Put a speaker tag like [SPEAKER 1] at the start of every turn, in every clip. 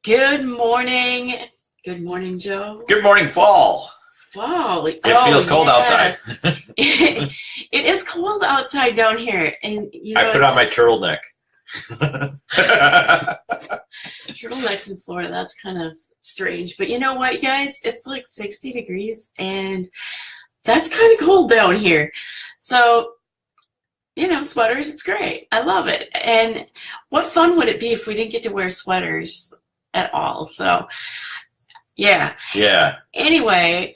[SPEAKER 1] Good morning. Good morning, Joe.
[SPEAKER 2] Good morning, fall.
[SPEAKER 1] Fall.
[SPEAKER 2] It feels cold outside.
[SPEAKER 1] It is cold outside down here, and
[SPEAKER 2] I put on my turtleneck.
[SPEAKER 1] Turtlenecks in Florida. That's kind of strange, but you know what, guys? It's like 60 degrees, and that's kind of cold down here. So, sweaters. It's great. I love it. And what fun would it be if we didn't get to wear sweaters at all? So, yeah. Anyway,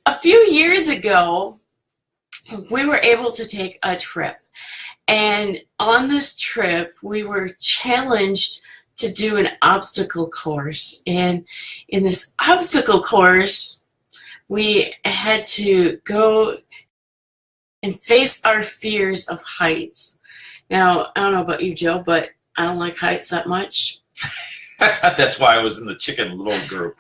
[SPEAKER 1] a few years ago, we were able to take a trip. And on this trip, we were challenged to do an obstacle course. And in this obstacle course, we had to go and face our fears of heights. Now, I don't know about you, Joe, but I don't like heights that much.
[SPEAKER 2] That's why I was in the Chicken Little group.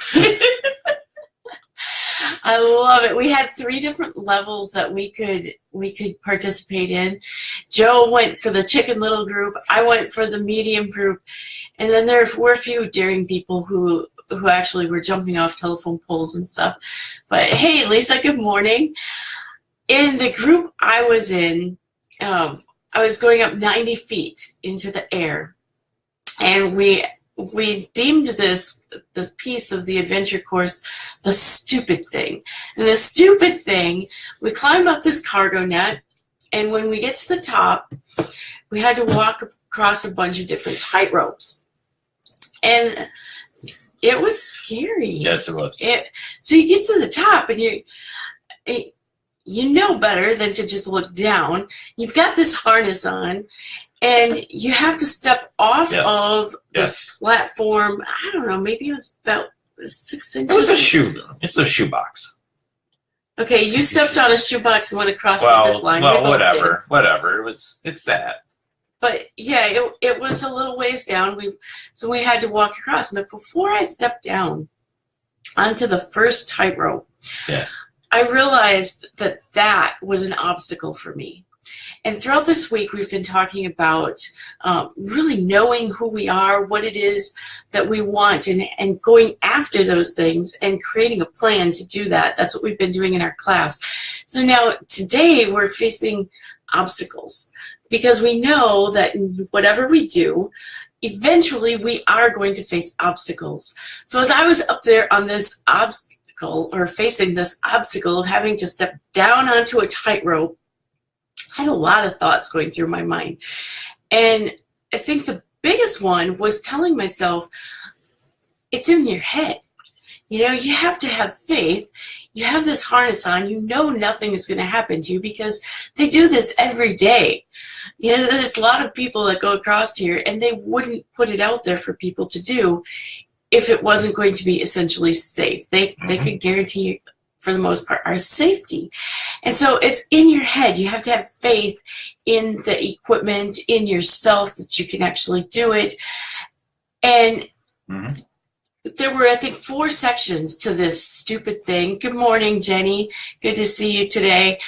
[SPEAKER 1] I love it. We had 3 different levels that we could participate in. Joe went for the Chicken Little group. I went for the medium group. And then there were a few daring people who actually were jumping off telephone poles and stuff. But hey, Lisa, good morning. In the group I was in, I was going up 90 feet into the air. And we deemed this piece of the adventure course the stupid thing. And the stupid thing, we climb up this cargo net, and when we get to the top, we had to walk across a bunch of different tightropes. And it was scary.
[SPEAKER 2] Yes, it was.
[SPEAKER 1] So you get to the top, and you know better than to just look down. You've got this harness on, and you have to step off of this platform. I don't know, maybe it was about 6 inches.
[SPEAKER 2] It was a shoe. It's a shoebox.
[SPEAKER 1] Okay, you stepped on a shoebox and went across the zip line.
[SPEAKER 2] Well, whatever. It's that.
[SPEAKER 1] But yeah, it was a little ways down. So we had to walk across. But before I stepped down onto the first tightrope, I realized that was an obstacle for me. And throughout this week, we've been talking about really knowing who we are, what it is that we want, and going after those things and creating a plan to do that. That's what we've been doing in our class. So now today we're facing obstacles because we know that whatever we do, eventually we are going to face obstacles. So as I was up there on this obstacle, or facing this obstacle of having to step down onto a tightrope, I had a lot of thoughts going through my mind. And I think the biggest one was telling myself, it's in your head. You have to have faith. You have this harness on. You know nothing is going to happen to you because they do this every day. There's a lot of people that go across here, and they wouldn't put it out there for people to do if it wasn't going to be essentially safe. They could guarantee, for the most part, our safety. And so it's in your head. You have to have faith in the equipment, in yourself, that you can actually do it. And there were, I think, 4 sections to this stupid thing. Good morning, Jenny. Good to see you today.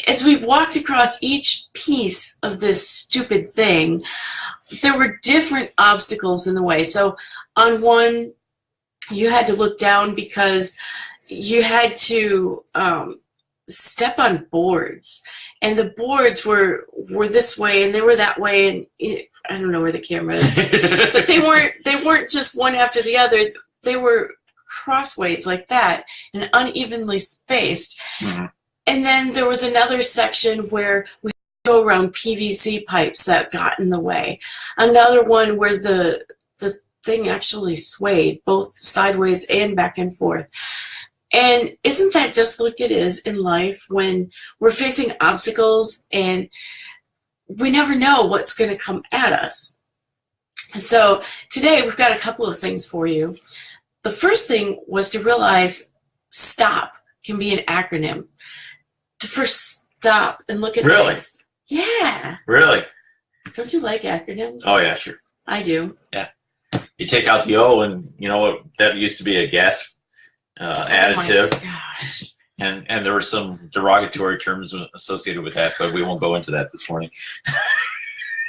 [SPEAKER 1] As we walked across each piece of this stupid thing, there were different obstacles in the way. So on one, you had to look down because you had to step on boards, and the boards were this way and they were that way, and I don't know where the camera is, but they weren't just one after the other. They were crossways like that and unevenly spaced. And then there was another section where we had to go around PVC pipes that got in the way. Another one where the thing actually swayed both sideways and back and forth. And isn't that just like it is in life when we're facing obstacles and we never know what's going to come at us? So today we've got a couple of things for you. The first thing was to realize STOP can be an acronym. To first stop and look at this. Yeah.
[SPEAKER 2] Really?
[SPEAKER 1] Don't you like acronyms?
[SPEAKER 2] Oh, yeah, sure.
[SPEAKER 1] I do.
[SPEAKER 2] Yeah. You take out the O, and you know what? That used to be a gas additive.
[SPEAKER 1] Oh my gosh.
[SPEAKER 2] And there were some derogatory terms associated with that, but we won't go into that this morning.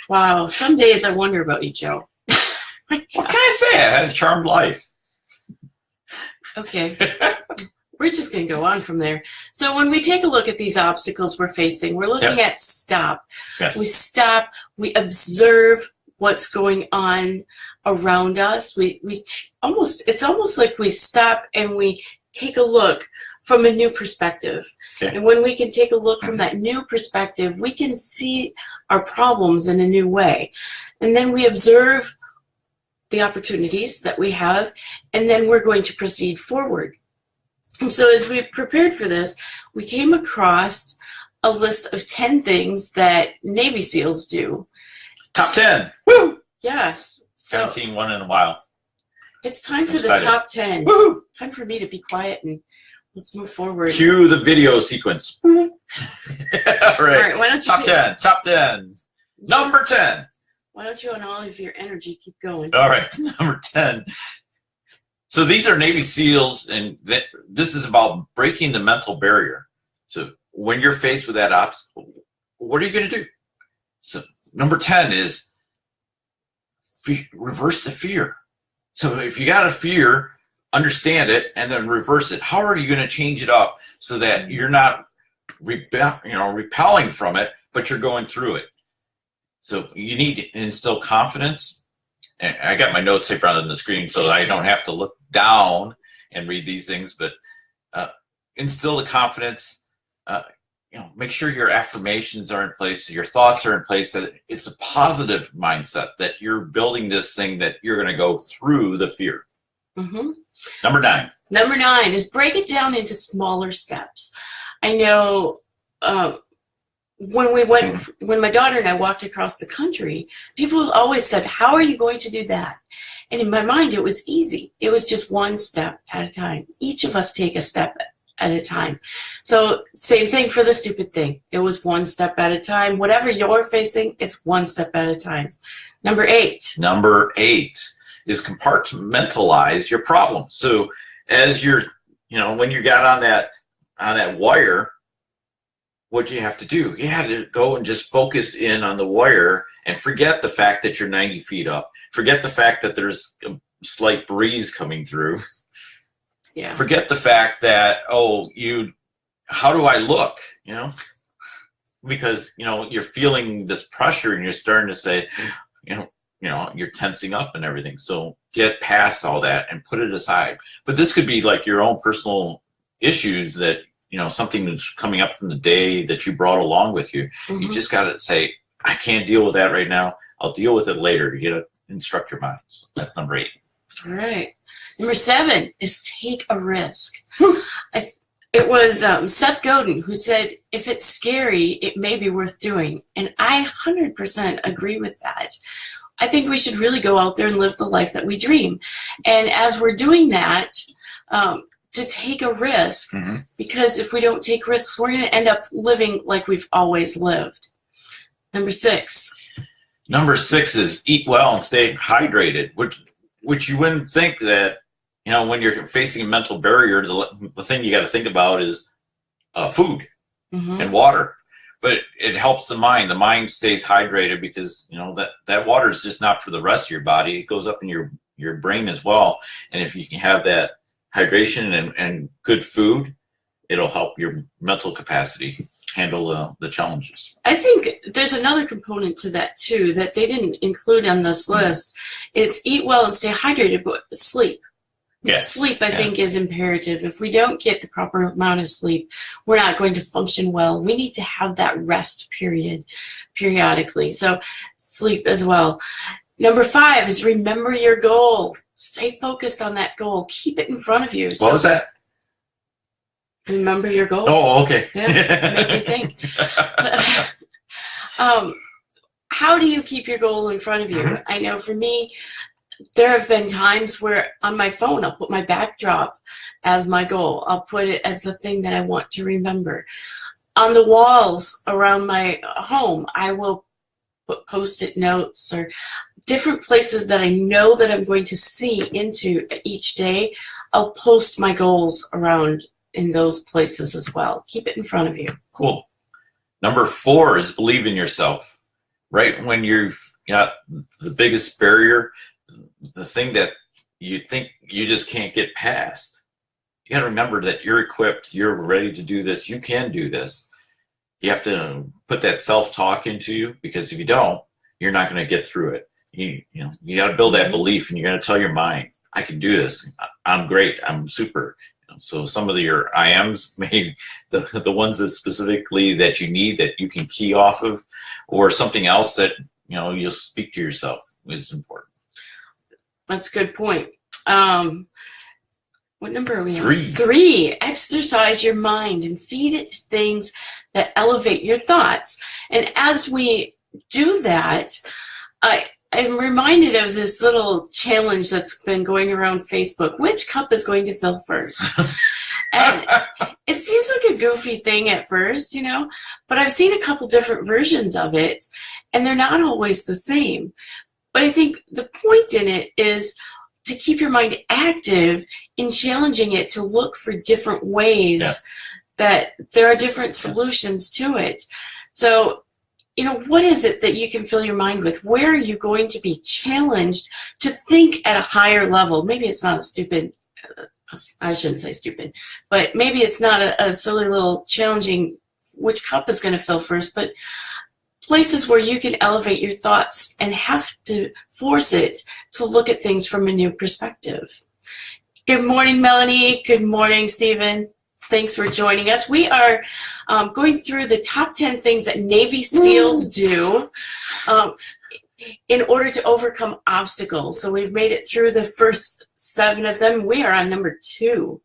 [SPEAKER 1] Wow. Some days I wonder about you, Joe.
[SPEAKER 2] What can I say? I had a charmed life.
[SPEAKER 1] Okay. We're just going to go on from there. So when we take a look at these obstacles we're facing, we're looking at stop.
[SPEAKER 2] Yes.
[SPEAKER 1] We stop. We observe what's going on around us. It's almost like we stop and we take a look from a new perspective. Okay. And when we can take a look from that new perspective, we can see our problems in a new way. And then we observe the opportunities that we have, and then we're going to proceed forward. And so as we prepared for this, we came across a list of 10 things that Navy SEALs do.
[SPEAKER 2] Top 10.
[SPEAKER 1] Woo! Yes. So
[SPEAKER 2] haven't seen one in a while.
[SPEAKER 1] It's time for the top 10.
[SPEAKER 2] Woo!
[SPEAKER 1] Time for me to be quiet and let's move forward.
[SPEAKER 2] Cue the video sequence. All
[SPEAKER 1] right. Why don't you
[SPEAKER 2] top 10. Top 10. Number 10.
[SPEAKER 1] Why don't you, on all of your energy, keep going?
[SPEAKER 2] All right. Number 10. So these are Navy SEALs, and this is about breaking the mental barrier. So when you're faced with that obstacle, what are you going to do? So number 10 is reverse the fear. So if you got a fear, understand it and then reverse it. How are you going to change it up so that you're not repelling from it, but you're going through it? So you need to instill confidence. And I got my notes here on the screen so that I don't have to look down and read these things, but instill the confidence. Make sure your affirmations are in place, your thoughts are in place, that it's a positive mindset, that you're building this thing that you're going to go through the fear.
[SPEAKER 1] Mm-hmm.
[SPEAKER 2] Number 9.
[SPEAKER 1] Number 9 is break it down into smaller steps. I know when my daughter and I walked across the country, people always said, how are you going to do that? And in my mind, it was easy. It was just one step at a time. Each of us take a step at a time. So same thing for the stupid thing. It was one step at a time. Whatever you're facing, it's one step at a time. Number 8.
[SPEAKER 2] Number 8 is compartmentalize your problem. So as you're, when you got on that wire, what do you have to do? You had to go and just focus in on the wire and forget the fact that you're 90 feet up. Forget the fact that there's a slight breeze coming through.
[SPEAKER 1] Yeah.
[SPEAKER 2] Forget the fact that, how do I look? Because, you're feeling this pressure and you're starting to say, you're tensing up and everything. So get past all that and put it aside. But this could be like your own personal issues that, something that's coming up from the day that you brought along with you. Mm-hmm. You just got to say, I can't deal with that right now. I'll deal with it later. You got to instruct your mind. So that's number 8.
[SPEAKER 1] All right. Number 7 is take a risk. It was Seth Godin who said, if it's scary, it may be worth doing. And I 100% agree with that. I think we should really go out there and live the life that we dream. And as we're doing that, to take a risk, mm-hmm. because if we don't take risks, we're going to end up living like we've always lived. Number 6.
[SPEAKER 2] Number 6 is eat well and stay hydrated, which you wouldn't think that, when you're facing a mental barrier, the thing you got to think about is food mm-hmm. and water. But it helps the mind. The mind stays hydrated because, that water is just not for the rest of your body. It goes up in your brain as well. And if you can have that hydration and good food, it'll help your mental capacity handle the challenges.
[SPEAKER 1] I think there's another component to that too that they didn't include on this list. It's eat well and stay hydrated, but sleep. Yeah. Sleep, I think, is imperative. If we don't get the proper amount of sleep, we're not going to function well. We need to have that rest period periodically. So sleep as well. Number 5 is remember your goal. Stay focused on that goal. Keep it in front of you.
[SPEAKER 2] What was that?
[SPEAKER 1] Remember your goal.
[SPEAKER 2] Oh, okay.
[SPEAKER 1] Yeah, made me think. How do you keep your goal in front of you? Mm-hmm. I know for me, there have been times where on my phone, I'll put my backdrop as my goal. I'll put it as the thing that I want to remember. On the walls around my home, I will put Post-it notes or different places that I know that I'm going to see into each day. I'll post my goals around in those places as well. Keep it in front of you.
[SPEAKER 2] Cool. Number 4 is believe in yourself. Right when you've got the biggest barrier, the thing that you think you just can't get past, you got to remember that you're equipped, you're ready to do this, you can do this. You have to put that self-talk into you, because if you don't, you're not going to get through it. You got to build that belief, and you're going to tell your mind, I can do this. I'm great. I'm super. So some of your I ams, maybe the ones that specifically that you need, that you can key off of, or something else that you'll speak to yourself, is important.
[SPEAKER 1] That's a good point. What number are we on?
[SPEAKER 2] 3.
[SPEAKER 1] 3. Exercise your mind and feed it to things that elevate your thoughts. And as we do that, I'm reminded of this little challenge that's been going around Facebook. Which cup is going to fill first? And it seems like a goofy thing at first, but I've seen a couple different versions of it, and they're not always the same. But I think the point in it is to keep your mind active in challenging it to look for different ways that there are different solutions to it. So, what is it that you can fill your mind with? Where are you going to be challenged to think at a higher level? Maybe it's not a stupid, I shouldn't say stupid, but maybe it's not a silly little challenging which cup is going to fill first, but places where you can elevate your thoughts and have to force it to look at things from a new perspective. Good morning, Melanie. Good morning, Stephen. Thanks for joining us. We are going through the top 10 things that Navy SEALs do in order to overcome obstacles. So we've made it through the first 7 of them. We are on number 2.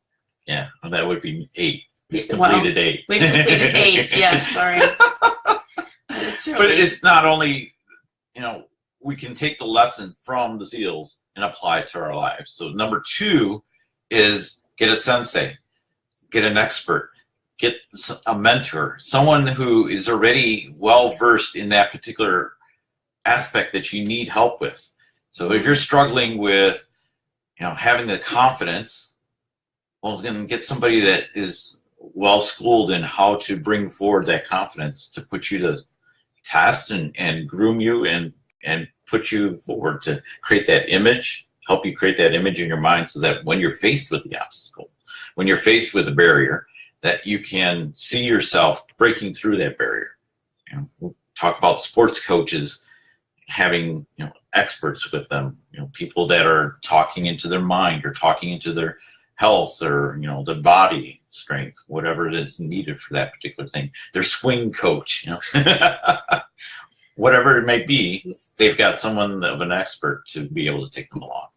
[SPEAKER 2] Yeah, well, that would be 8. We've
[SPEAKER 1] completed
[SPEAKER 2] 8.
[SPEAKER 1] We've completed 8, yes, sorry.
[SPEAKER 2] But it's not only, we can take the lesson from the SEALs and apply it to our lives. So number 2 is get a sensei, get an expert, get a mentor, someone who is already well-versed in that particular aspect that you need help with. So if you're struggling with, having the confidence, well, then get somebody that is well-schooled in how to bring forward that confidence to put you to test and groom you and put you forward to create that image, help you create that image in your mind, so that when you're faced with the obstacle, when you're faced with a barrier, that you can see yourself breaking through that barrier. We'll talk about sports coaches having experts with them, people that are talking into their mind or talking into their health or their body strength, whatever it is needed for that particular thing. Their swing coach, whatever it may be, they've got someone of an expert to be able to take them along.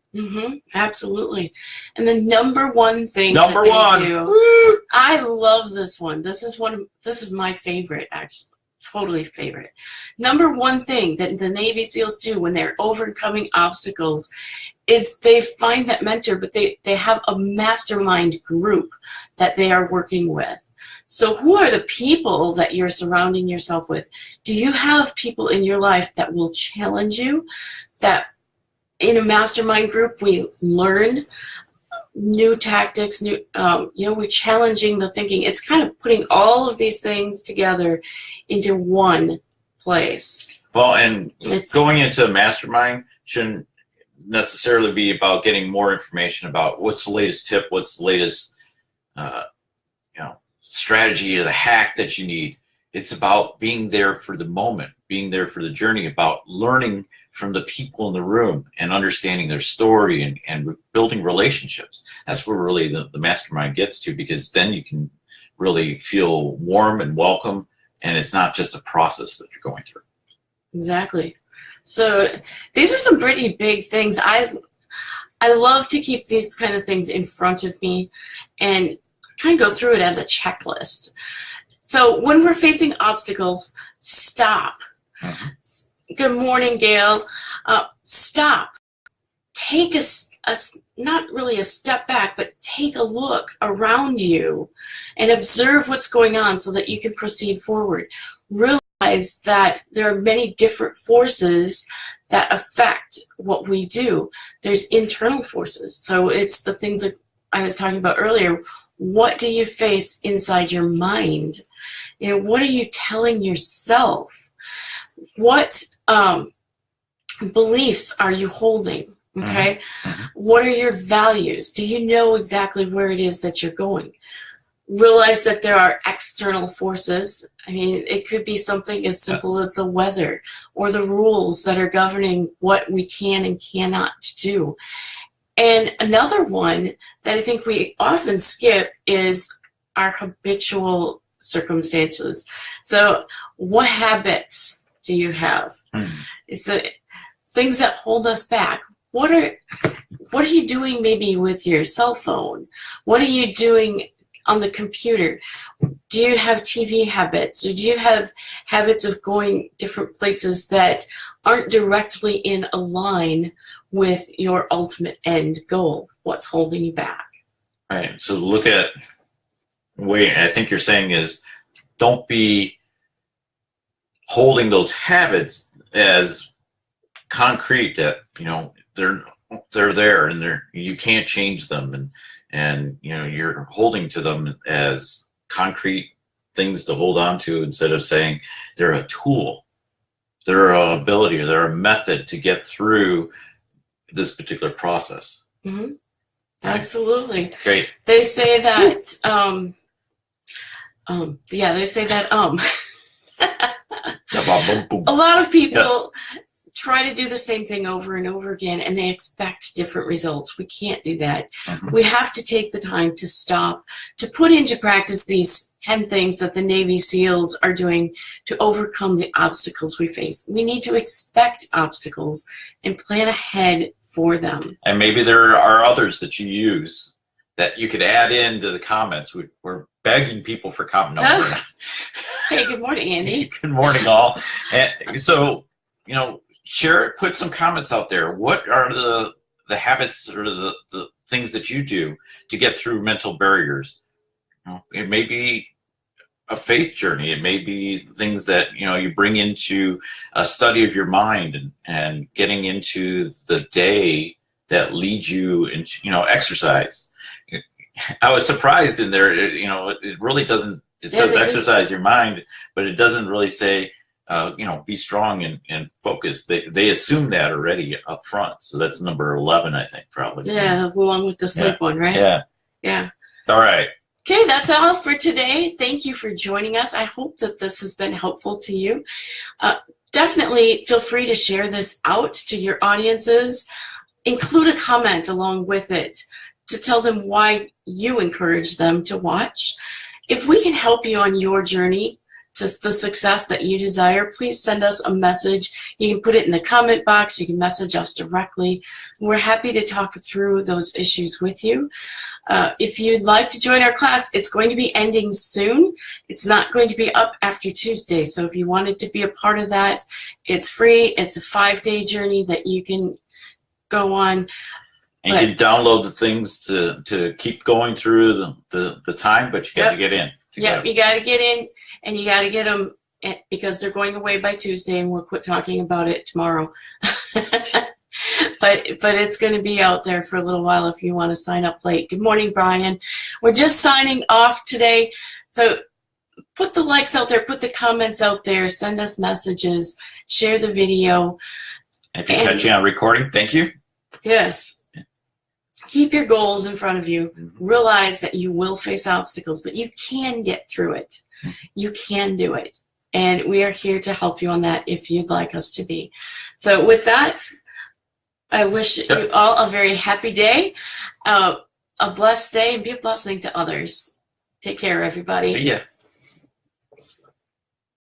[SPEAKER 1] Absolutely. And the number 1 thing
[SPEAKER 2] number
[SPEAKER 1] that they
[SPEAKER 2] 1
[SPEAKER 1] do, I love this one. This is my favorite, actually. Totally favorite. Number 1 thing that the Navy SEALs do when they're overcoming obstacles is they find that mentor, but they have a mastermind group that they are working with. So who are the people that you're surrounding yourself with? Do you have people in your life that will challenge you? That in a mastermind group, we learn new tactics, we're challenging the thinking. It's kind of putting all of these things together into one place.
[SPEAKER 2] Well, and going into a mastermind shouldn't necessarily be about getting more information about what's the latest tip, what's the latest strategy or the hack that you need. It's about being there for the moment, being there for the journey, about learning from the people in the room and understanding their story and building relationships. That's where really the mastermind gets to, because then you can really feel warm and welcome, and it's not just a process that you're going through.
[SPEAKER 1] Exactly. So these are some pretty big things. I love to keep these kind of things in front of me and kind of go through it as a checklist. So when we're facing obstacles, stop. Good morning, Gail. Stop. Take not really a step back, but take a look around you and observe what's going on so that you can proceed forward. Realize that there are many different forces that affect what we do. There's internal forces. So it's the things that I was talking about earlier. What do you face inside your mind? What are you telling yourself? What beliefs are you holding? Okay? What are your values? Do you know exactly where it is that you're going? Realize that there are external forces. I mean, it could be something as simple as the weather or the rules that are governing what we can and cannot do. And another one that I think we often skip is our habitual circumstances. So what habits do you have? It's the things that hold us back. What are you doing maybe with your cell phone? What are you doing on the computer? Do you have TV habits, or do you have habits of going different places that aren't directly in a line with your ultimate end goal? What's holding you back?
[SPEAKER 2] Right. So look at the way I think you're saying is, don't be holding those habits as concrete that, you know, they're there and you can't change them, and you know, you're holding to them as concrete things to hold on to, instead of saying they're a tool, they're an ability, they're a method to get through this particular process.
[SPEAKER 1] Right? Absolutely.
[SPEAKER 2] Great.
[SPEAKER 1] They say that they say that a lot of people try to do the same thing over and over again, and they expect different results. We can't do that. We have to take the time to stop, to put into practice these 10 things that the Navy SEALs are doing to overcome the obstacles we face. We need to expect obstacles and plan ahead for them.
[SPEAKER 2] And maybe there are others that you use that you could add into the comments. We're begging people for comments. No,
[SPEAKER 1] hey, good morning, Andy.
[SPEAKER 2] Good morning, all. And so, you know, share it, put some comments out there. What are the habits or the things that you do to get through mental barriers? You know, it may be a faith journey. It may be things that, you know, you bring into a study of your mind and getting into the day that leads you into, you know, exercise. I was surprised in there, you know, it really doesn't, it says exercise your mind, but it doesn't really say, you know, be strong and focus. They assume that already up front. So that's number 11, I think, probably.
[SPEAKER 1] Yeah, along with the sleep one, right?
[SPEAKER 2] Yeah.
[SPEAKER 1] Yeah.
[SPEAKER 2] All right.
[SPEAKER 1] Okay, that's all for today. Thank you for joining us. I hope that this has been helpful to you. Definitely feel free to share this out to your audiences. Include a comment along with it to tell them why you encourage them to watch. If we can help you on your journey to the success that you desire, please send us a message. You can put it in the comment box. You can message us directly. We're happy to talk through those issues with you. If you'd like to join our class, it's going to be ending soon. It's not going to be up after Tuesday. So if you wanted to be a part of that, it's free. It's a 5-day journey that you can go on.
[SPEAKER 2] And you can download the things to keep going through the time, but you got to get in.
[SPEAKER 1] You got to get in, and you got to get them, because they're going away by Tuesday, and we'll quit talking about it tomorrow. But it's going to be out there for a little while if you want to sign up late. Good morning, Brian. We're just signing off today. So put the likes out there, put the comments out there, send us messages, share the video.
[SPEAKER 2] If you catch you on recording, thank you.
[SPEAKER 1] Yes. Keep your goals in front of you. Realize that you will face obstacles, but you can get through it. You can do it. And we are here to help you on that if you'd like us to be. So with that, I wish you all a very happy day, a blessed day, and be a blessing to others. Take care, everybody.
[SPEAKER 2] See ya.